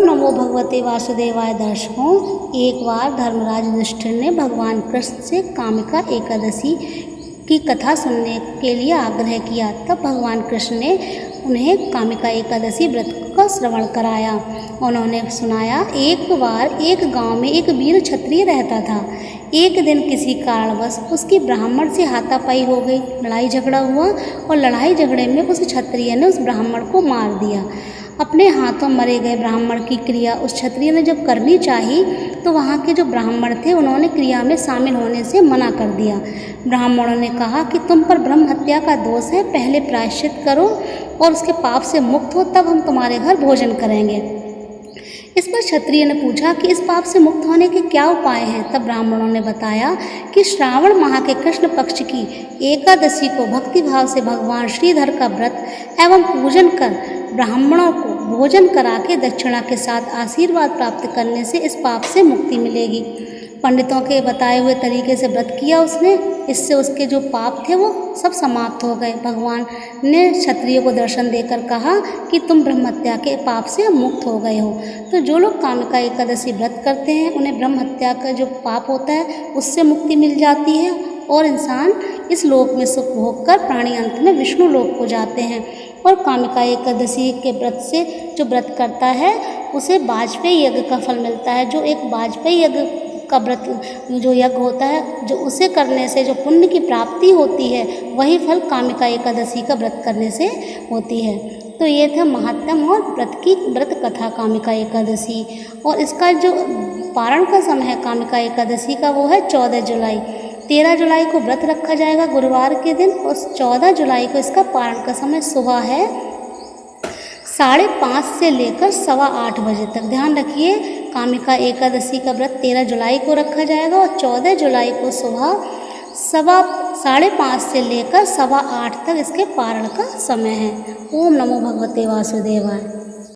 ओम नमो भगवते वासुदेवाय। दर्शकों, एक बार धर्मराज युधिष्ठिर ने भगवान कृष्ण से कामिका एकादशी की कथा सुनने के लिए आग्रह किया। तब भगवान कृष्ण ने उन्हें कामिका एकादशी व्रत का श्रवण कराया। उन्होंने सुनाया, एक बार एक गांव में एक वीर क्षत्रिय रहता था। एक दिन किसी कारणवश उसकी ब्राह्मण से हाथापाई हो गई। लड़ाई झगड़ा हुआ और लड़ाई झगड़े में उस क्षत्रिय ने उस ब्राह्मण को मार दिया। अपने हाथों मरे गए ब्राह्मण की क्रिया उस क्षत्रिय ने जब करनी चाही तो वहाँ के जो ब्राह्मण थे उन्होंने क्रिया में शामिल होने से मना कर दिया। ब्राह्मणों ने कहा कि तुम पर ब्रह्म हत्या का दोष है, पहले प्रायश्चित करो और उसके पाप से मुक्त हो, तब हम तुम्हारे घर भोजन करेंगे। इस पर क्षत्रिय ने पूछा कि इस पाप से मुक्त होने के क्या उपाय हैं। तब ब्राह्मणों ने बताया कि श्रावण माह के कृष्ण पक्ष की एकादशी को भक्तिभाव से भगवान श्रीधर का व्रत एवं पूजन कर ब्राह्मणों को भोजन करा के दक्षिणा के साथ आशीर्वाद प्राप्त करने से इस पाप से मुक्ति मिलेगी। पंडितों के बताए हुए तरीके से व्रत किया उसने। इससे उसके जो पाप थे वो सब समाप्त हो गए। भगवान ने क्षत्रिय को दर्शन देकर कहा कि तुम ब्रह्महत्या के पाप से मुक्त हो गए हो। तो जो लोग कामिका एकादशी व्रत करते हैं उन्हें ब्रह्महत्या का जो पाप होता है उससे मुक्ति मिल जाती है और इंसान इस लोक में सुख भोग कर प्राणी अंत में विष्णु लोक को जाते हैं। और कामिका एकादशी के व्रत से जो व्रत करता है उसे वाजपेयी यज्ञ का फल मिलता है। जो एक वाजपेयी यज्ञ का व्रत जो यज्ञ होता है, जो उसे करने से जो पुण्य की प्राप्ति होती है, वही फल कामिका एकादशी का व्रत करने से होती है। तो ये था महात्म और व्रत कथा कामिका एकादशी। और इसका जो पारण का समय है कामिका एकादशी का वो है 14 जुलाई। 13 जुलाई को व्रत रखा जाएगा गुरुवार के दिन और 14 जुलाई को इसका पारण का समय सुबह है 5:30 से लेकर 8:15 बजे तक। ध्यान रखिए, कामिका एकादशी का व्रत 13 जुलाई को रखा जाएगा और 14 जुलाई को सुबह 5:30 से लेकर 8:15 तक इसके पारण का समय है। ओम नमो भगवते वासुदेवाय।